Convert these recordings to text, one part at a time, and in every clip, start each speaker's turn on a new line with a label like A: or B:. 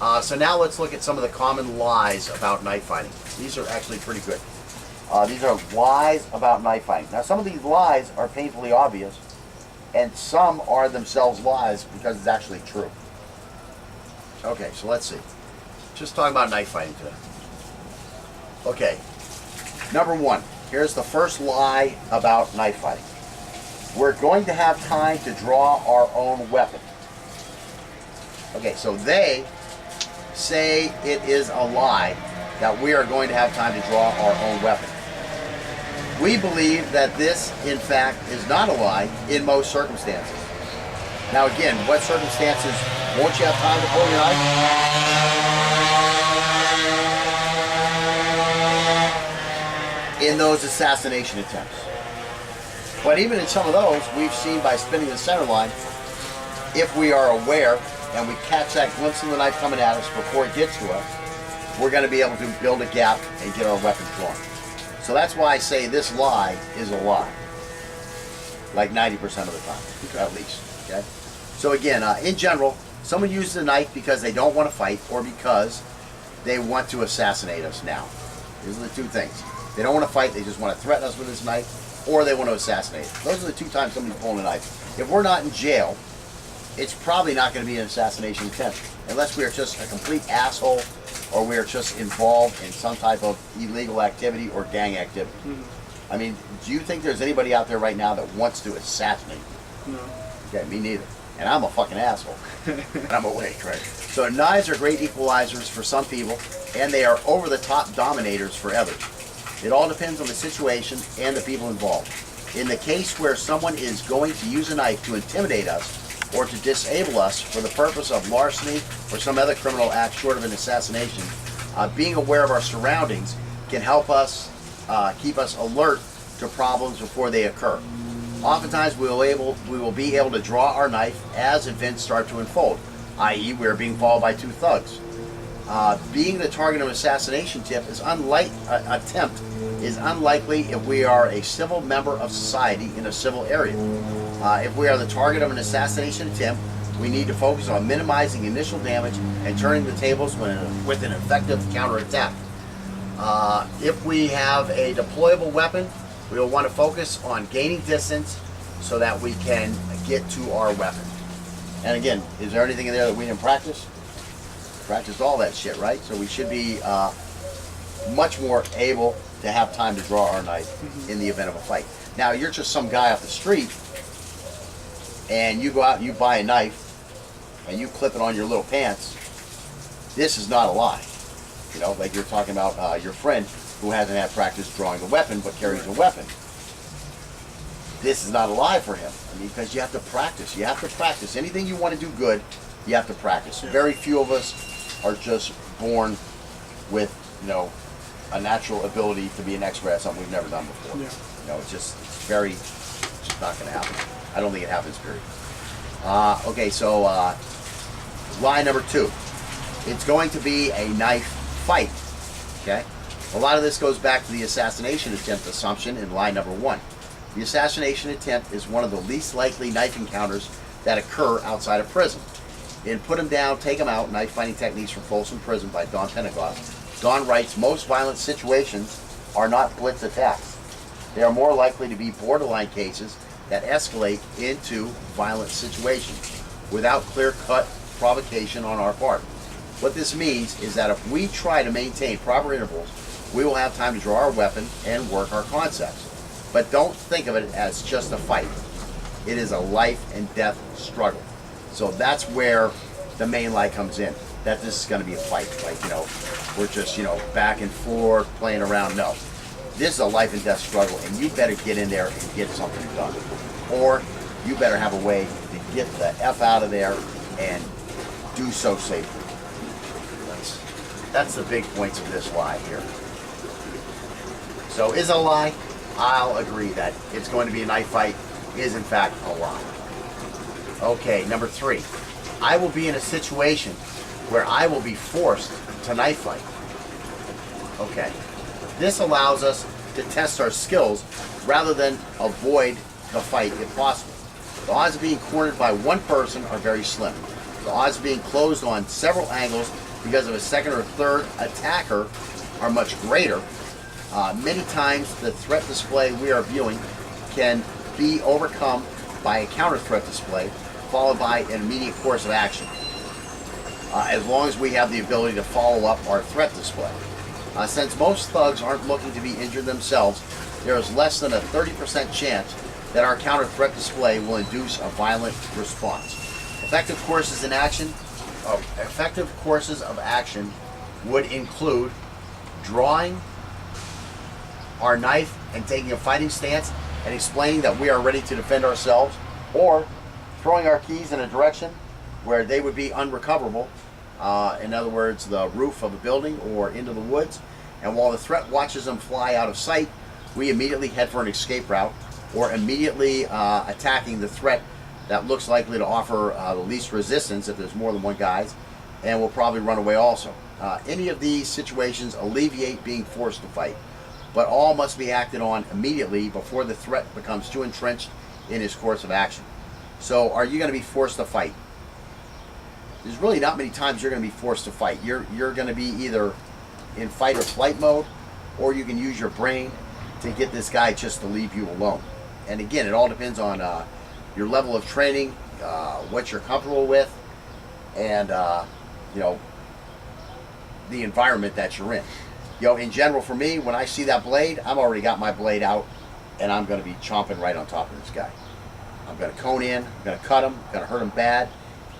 A: So now let's look at some of the common lies about knife fighting. These are actually pretty good. These are lies about knife fighting. Now some of these lies are painfully obvious, and some are themselves lies because it's actually true. Okay, so let's see. Just talking about knife fighting today. Okay, number one, here's the first lie about knife fighting. We're going to have time to draw our own weapon. Okay, so they say it is a lie that we are going to have time to draw our own weapon. We believe that this, in fact, is not a lie in most circumstances. Now again, what circumstances won't you have time to pull your knife? In those assassination attempts. But even in some of those, we've seen by spinning the center line, if we are aware and we catch that glimpse of the knife coming at us before it gets to us, we're going to be able to build a gap and get our weapon drawn. So that's why I say this lie is a lie. Like 90% of the time, at least. Okay. So again, in general, someone uses a knife because they don't want to fight or because they want to assassinate us now. These are the two things. They don't want to fight, they just want to threaten us with this knife, or they want to assassinate. Those are the two times somebody's pulling a knife. If we're not in jail, it's probably not going to be an assassination attempt, unless we are just a complete asshole or we are just involved in some type of illegal activity or gang activity. Mm-hmm. I mean, do you think there's anybody out there right now that wants to assassinate?
B: No.
A: Okay, me neither. And I'm a fucking asshole. And I'm awake, right? So knives are great equalizers for some people, and they are over-the-top dominators for others. It all depends on the situation and the people involved. In the case where someone is going to use a knife to intimidate us or to disable us for the purpose of larceny or some other criminal act short of an assassination, being aware of our surroundings can help us keep us alert to problems before they occur. Oftentimes we will be able to draw our knife as events start to unfold, i.e. we are being followed by two thugs. Being the target of an assassination attempt is unlikely if we are a civil member of society in a civil area. If we are the target of an assassination attempt, we need to focus on minimizing initial damage and turning the tables with an effective counterattack. If we have a deployable weapon, we will want to focus on gaining distance so that we can get to our weapon. And again, is there anything in there that we didn't practice? Practiced all that shit, right? So we should be much more able to have time to draw our knife in the event of a fight. Now, you're just some guy off the street, and you go out and you buy a knife, and you clip it on your little pants. This is not a lie. You know, like you're talking about your friend who hasn't had practice drawing a weapon, but carries a weapon. This is not a lie for him. I mean, because you have to practice. You have to practice. Anything you want to do good, you have to practice. Very few of us are just born with, you know, a natural ability to be an expert at something we've never done before.
B: Yeah.
A: You know, it's just not going to happen. I don't think it happens, period. Okay, so lie number 2. It's going to be a knife fight. Okay? A lot of this goes back to the assassination attempt assumption in lie number 1. The assassination attempt is one of the least likely knife encounters that occur outside of prison. In Put 'em Down, Take 'em Out, Knife Fighting Techniques from Folsom Prison by Don Pentecost, Don writes, most violent situations are not blitz attacks. They are more likely to be borderline cases that escalate into violent situations without clear-cut provocation on our part. What this means is that if we try to maintain proper intervals, we will have time to draw our weapon and work our concepts. But don't think of it as just a fight. It is a life and death struggle. So that's where the main lie comes in, that this is going to be a fight. Like, you know, we're just, you know, back and forth, playing around. No. This is a life and death struggle, and you better get in there and get something done. Or you better have a way to get the F out of there and do so safely. That's the big points of this lie here. So is it a lie? I'll agree that it's going to be a knife fight is in fact a lie. Okay, number 3. I will be in a situation where I will be forced to knife fight. Okay. This allows us to test our skills rather than avoid the fight if possible. The odds of being cornered by one person are very slim. The odds of being closed on several angles because of a second or third attacker are much greater. Many times the threat display we are viewing can be overcome by a counter threat display followed by an immediate course of action, as long as we have the ability to follow up our threat display. Since most thugs aren't looking to be injured themselves, there is less than a 30% chance that our counter threat display will induce a violent response. Effective courses of action would include drawing our knife and taking a fighting stance and explaining that we are ready to defend ourselves, or throwing our keys in a direction where they would be unrecoverable, in other words, the roof of a building or into the woods, and while the threat watches them fly out of sight, we immediately head for an escape route, or immediately attacking the threat that looks likely to offer the least resistance if there's more than one guy, and will probably run away also. Any of these situations alleviate being forced to fight, but all must be acted on immediately before the threat becomes too entrenched in his course of action. So are you going to be forced to fight? There's really not many times you're going to be forced to fight. You're going to be either in fight or flight mode, or you can use your brain to get this guy just to leave you alone. And again, it all depends on your level of training, what you're comfortable with, and you know, the environment that you're in. You know, in general, for me, when I see that blade, I've already got my blade out, and I'm going to be chomping right on top of this guy. I'm going to cone in, I'm going to cut him, I'm going to hurt him bad,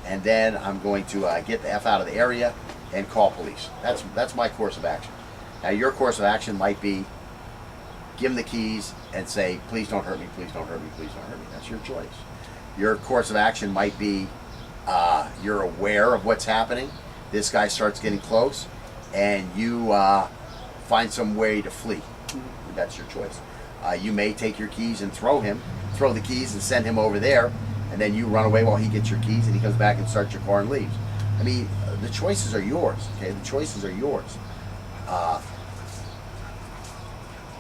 A: and then I'm going to get the F out of the area and call police. That's my course of action. Now, your course of action might be give him the keys and say, please don't hurt me, please don't hurt me, please don't hurt me. That's your choice. Your course of action might be you're aware of what's happening. This guy starts getting close, and you find some way to flee. That's your choice. You may take your keys and throw the keys and send him over there, and then you run away while he gets your keys and he comes back and starts your car and leaves. I mean, the choices are yours, okay? The choices are yours.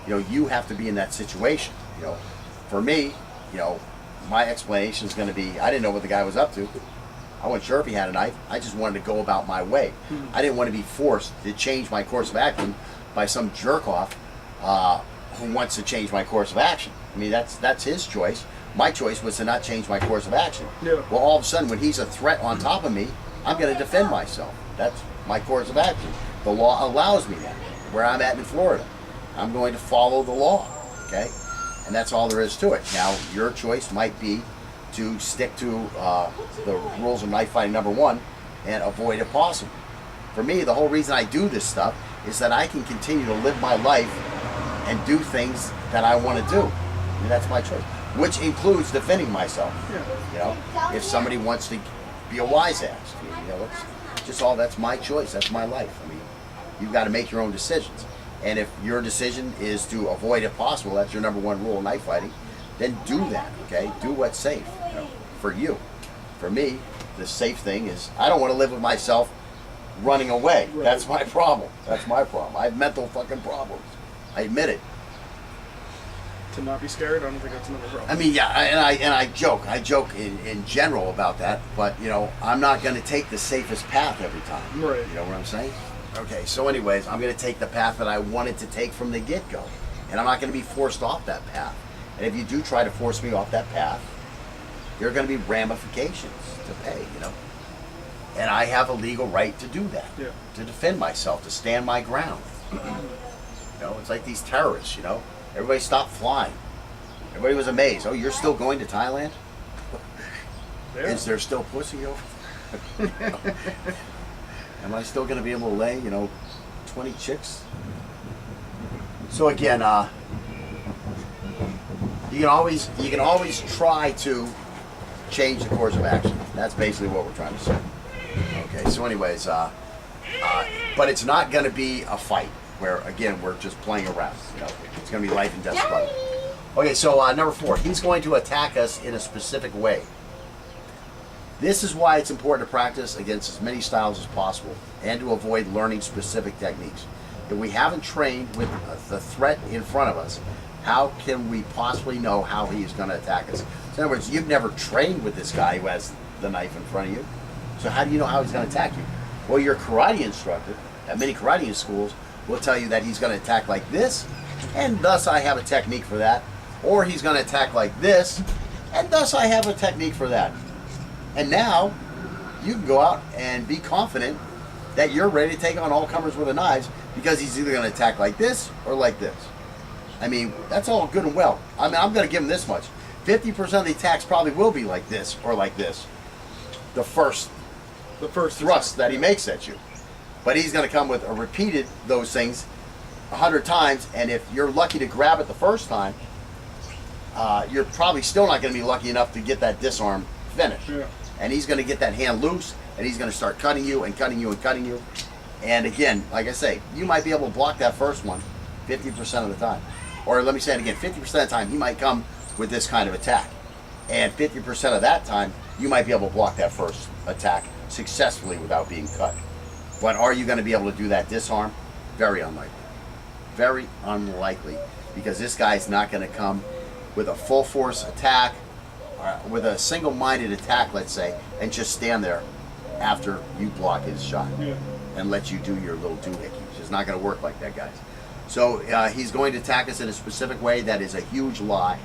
A: You know, you have to be in that situation. You know, for me, you know, my explanation is going to be, I didn't know what the guy was up to. I wasn't sure if he had a knife. I just wanted to go about my way. I didn't want to be forced to change my course of action by some jerk off who wants to change my course of action. I mean, that's his choice. My choice was to not change my course of action.
B: Yeah.
A: Well, all of a sudden, when he's a threat on top of me, I'm going to defend myself. That's my course of action. The law allows me that. Where I'm at in Florida, I'm going to follow the law, okay? And that's all there is to it. Now, your choice might be to stick to the rules of knife fighting #1 and avoid if possible. For me, the whole reason I do this stuff is that I can continue to live my life and do things that I want to do. And that's my choice, which includes defending myself.
B: Yeah.
A: You know, if somebody wants to be a wise ass, you know, it's just all, that's my choice, that's my life. I mean, you've got to make your own decisions. And if your decision is to avoid if possible, that's your #1 rule of knife fighting, then do that, okay? Do what's safe, you know, for you. For me, the safe thing is I don't want to live with myself running away.
B: Right.
A: That's my problem. That's my problem. I have mental fucking problems. I admit it.
B: To not be scared, I don't think that's another problem.
A: I mean, yeah, and I joke. I joke in general about that, but you know, I'm not going to take the safest path every time.
B: Right.
A: You know what I'm saying? Okay, so anyways, I'm going to take the path that I wanted to take from the get-go, and I'm not going to be forced off that path. And if you do try to force me off that path, there are going to be ramifications to pay, you know. And I have a legal right to do that,
B: Yeah.
A: to defend myself, to stand my ground. You know, it's like these terrorists, you know. Everybody stopped flying. Everybody was amazed. Oh, you're still going to Thailand?
B: Yeah.
A: Is there still pussy over there? Am I still going to be able to lay, you know, 20 chicks? So again, you can always try to change the course of action. That's basically what we're trying to say. Okay, so anyways, but it's not going to be a fight where, again, we're just playing around. You know, it's going to be life and death struggle. Okay, so #4, he's going to attack us in a specific way. This is why it's important to practice against as many styles as possible and to avoid learning specific techniques. If we haven't trained with the threat in front of us, how can we possibly know how he is going to attack us? So in other words, you've never trained with this guy who has the knife in front of you. So how do you know how he's going to attack you? Well, your karate instructor at many karate schools will tell you that he's going to attack like this, and thus I have a technique for that. Or he's going to attack like this, and thus I have a technique for that. And now you can go out and be confident that you're ready to take on all comers with the knives, because he's either going to attack like this or like this. I mean, that's all good and well. I mean, I'm going to give him this much. 50% of the attacks probably will be like this or like this. The first thrust that he makes at you. But he's going to come with a repeated those things 100 times, and if you're lucky to grab it the first time, you're probably still not going to be lucky enough to get that disarm finish.
B: Yeah.
A: And he's going to get that hand loose, and he's going to start cutting you and cutting you and cutting you. And again, like I say, you might be able to block that first one 50% of the time. Or let me say it again, 50% of the time he might come with this kind of attack. And 50% of that time, you might be able to block that first attack successfully without being cut. But are you going to be able to do that disarm? Very unlikely. Very unlikely. Because this guy's not going to come with a full force attack, with a single-minded attack, let's say, and just stand there after you block his shot and let you do your little doohickey. It's just not going to work like that, guys. So he's going to attack us in a specific way that is a huge lie,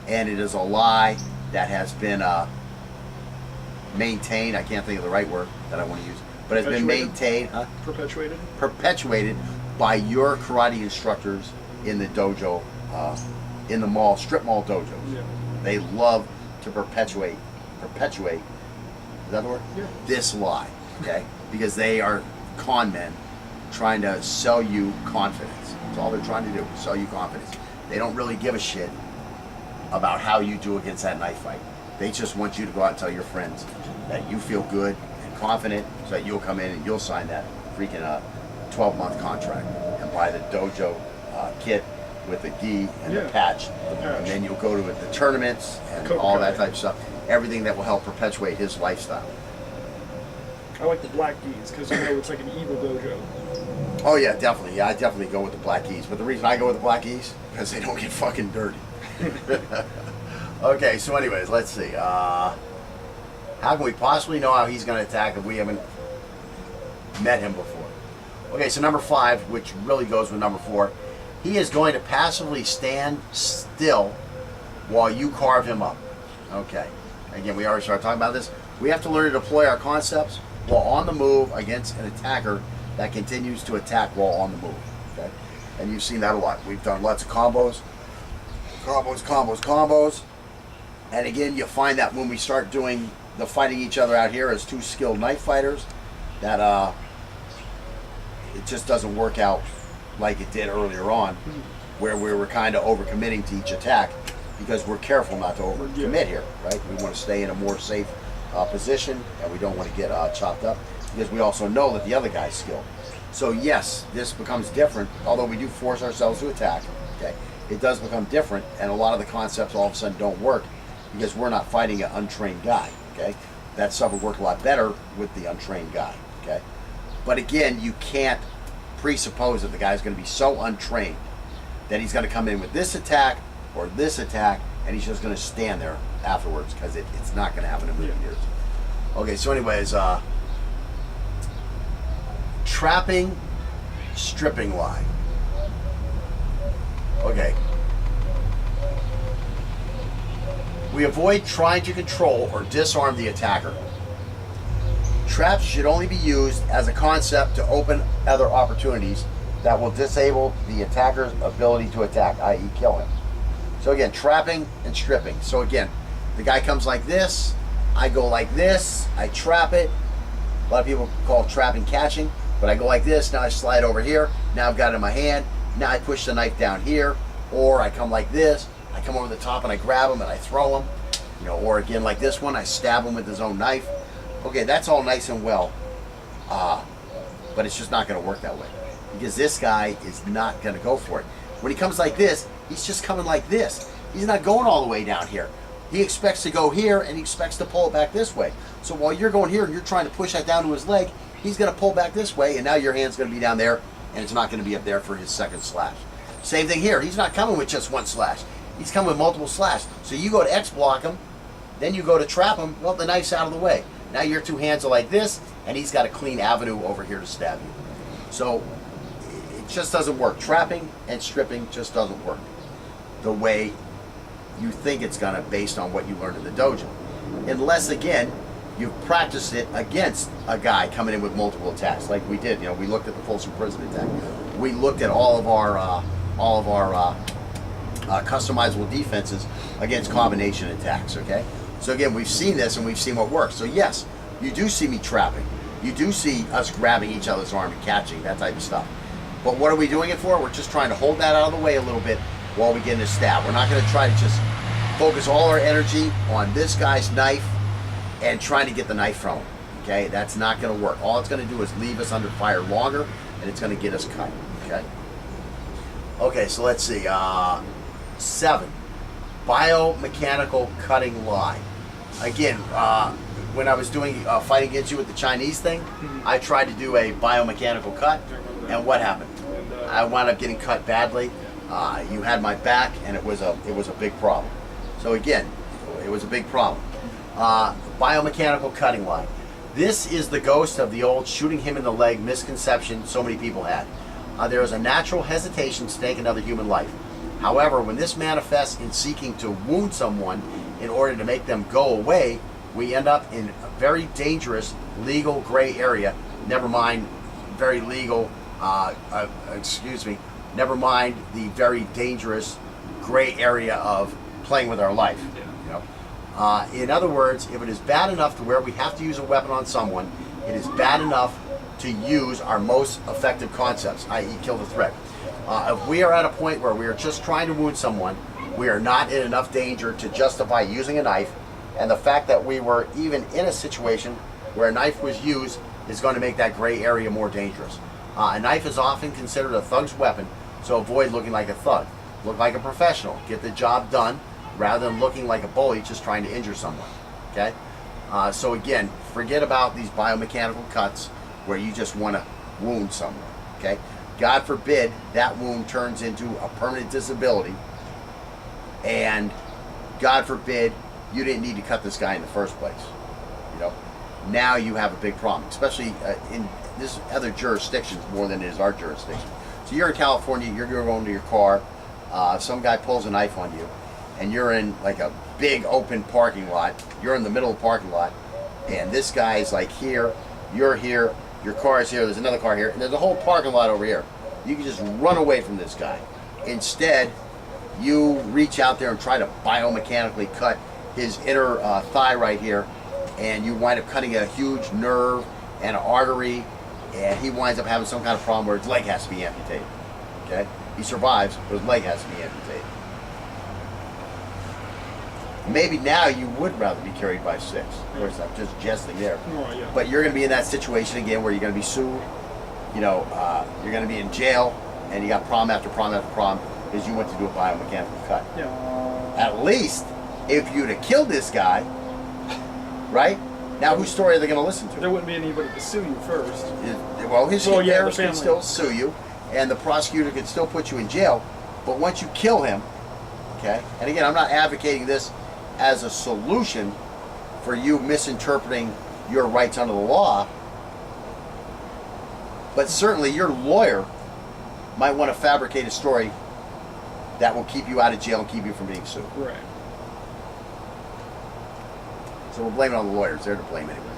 A: and it is a lie that has been maintained. I can't think of the right word that I want to use, but it's been maintained.
B: Perpetuated?
A: Perpetuated by your karate instructors in the dojo, in the mall, strip mall dojos.
B: Yeah.
A: They love to perpetuate, is that the word?
B: Yeah.
A: This lie, okay? Because they are con men trying to sell you confidence. That's all they're trying to do, sell you confidence. They don't really give a shit about how you do against that knife fight. They just want you to go out and tell your friends that you feel good and confident, so that you'll come in and you'll sign that freaking 12-month contract and buy the dojo kit with the gi and the patch. And then you'll go to the tournaments and all that type of stuff. Everything that will help perpetuate his lifestyle.
B: I like the black gis because you know it's like an evil dojo.
A: Oh yeah, definitely. Yeah, I definitely go with the black gis. But the reason I go with the black gis because they don't get fucking dirty. Okay, so anyways, let's see. How can we possibly know how he's going to attack if we haven't met him before? Okay, so number 5, which really goes with number 4, he is going to passively stand still while you carve him up. Okay, again, we already started talking about this. We have to learn to deploy our concepts while on the move against an attacker that continues to attack while on the move. Okay, and you've seen that a lot. We've done lots of combos. And again, you find that when we start doing the fighting each other out here as two skilled knife fighters, that it just doesn't work out like it did earlier on, where we were kind of overcommitting to each attack because we're careful not to overcommit here, right? We want to stay in a more safe position, and we don't want to get chopped up because we also know that the other guy's skilled. So yes, this becomes different, although we do force ourselves to attack, okay? It does become different, and a lot of the concepts all of a sudden don't work because we're not fighting an untrained guy, okay? That stuff would work a lot better with the untrained guy, okay? But again, you can't presuppose that the guy's going to be so untrained that he's going to come in with this attack or this attack, and he's just going to stand there afterwards because it's not going to happen in a million years. Okay, so anyways, trapping, stripping lie. Okay. We avoid trying to control or disarm the attacker. Traps should only be used as a concept to open other opportunities that will disable the attacker's ability to attack, i.e. kill him. So again, trapping and stripping. So again, the guy comes like this, I go like this, I trap it. A lot of people call trapping catching, but I go like this, now I slide over here, now I've got it in my hand, now I push the knife down here, or I come like this, I come over the top and I grab him and I throw him, you know, or again like this one, I stab him with his own knife. Okay, that's all nice and well, but it's just not going to work that way because this guy is not going to go for it. When he comes like this, he's just coming like this. He's not going all the way down here. He expects to go here and he expects to pull it back this way. So while you're going here and you're trying to push that down to his leg, he's going to pull back this way, and now your hand's going to be down there, and it's not going to be up there for his second slash. Same thing here. He's not coming with just one slash. He's coming with multiple slashes. So you go to X block him, then you go to trap him. Well, the knife's out of the way. Now your two hands are like this, and he's got a clean avenue over here to stab you. So it just doesn't work. Trapping and stripping just doesn't work the way you think it's gonna based on what you learned in the dojo. Unless, again, you've practiced it against a guy coming in with multiple attacks, like we did. You know, we looked at the Folsom Prison attack. We looked at all of our customizable defenses against combination attacks. Okay, so again, we've seen this and we've seen what works. So yes, you do see me trapping. You do see us grabbing each other's arm and catching, that type of stuff. But what are we doing it for? We're just trying to hold that out of the way a little bit while we get in a stab. We're not going to try to just focus all our energy on this guy's knife and trying to get the knife from him. Okay, that's not going to work. All it's going to do is leave us under fire longer, and it's going to get us cut. Okay. Okay, so let's see. 7, biomechanical cutting lie. Again, when I was doing fighting against you with the Chinese thing, I tried to do a biomechanical cut, and what happened? I wound up getting cut badly. You had my back, and it was a big problem. So again, it was a big problem. Biomechanical cutting line. This is the ghost of the old shooting him in the leg misconception so many people had. There is a natural hesitation to take another human life. However, when this manifests in seeking to wound someone in order to make them go away, we end up in a very dangerous legal gray area. Never mind very legal, never mind the very dangerous gray area of playing with our life. You know? In other words, if it is bad enough to where we have to use a weapon on someone, it is bad enough to use our most effective concepts, i.e. kill the threat. If we are at a point where we are just trying to wound someone, we are not in enough danger to justify using a knife, and the fact that we were even in a situation where a knife was used is going to make that gray area more dangerous. A knife is often considered a thug's weapon, so avoid looking like a thug. Look like a professional. Get the job done rather than looking like a bully just trying to injure someone. Okay? So again, forget about these biomechanical cuts where you just want to wound someone. Okay? God forbid that wound turns into a permanent disability, and God forbid you didn't need to cut this guy in the first place. You know, now you have a big problem, especially in this other jurisdictions more than it is our jurisdiction. So you're in California, you're going to your car, some guy pulls a knife on you, and you're in like a big open parking lot. You're in the middle of the parking lot, and this guy is like here, you're here, your car is here, there's another car here, and there's a whole parking lot over here. You can just run away from this guy. Instead, you reach out there and try to biomechanically cut his inner thigh right here, and you wind up cutting a huge nerve and an artery, and he winds up having some kind of problem where his leg has to be amputated. Okay? He survives, but his leg has to be amputated. Maybe now you would rather be carried by 6. Of course, I'm just jesting there.
B: Oh, yeah.
A: But you're going to be in that situation again where you're going to be sued. You know, you're going to be in jail, and you got problem after problem after problem because you went to do a biomechanical cut.
B: Yeah.
A: At least, if you'd have killed this guy, right? Now, whose story are they going to listen to?
B: There wouldn't be anybody to sue you first.
A: Well, his
B: Well, yeah,
A: parents
B: the
A: can
B: family.
A: still sue you, and the prosecutor can still put you in jail. But once you kill him, okay? And again, I'm not advocating this as a solution for you misinterpreting your rights under the law, but certainly your lawyer might want to fabricate a story that will keep you out of jail and keep you from being sued.
B: Right.
A: So we're blaming on the lawyers. They're to blame anyway.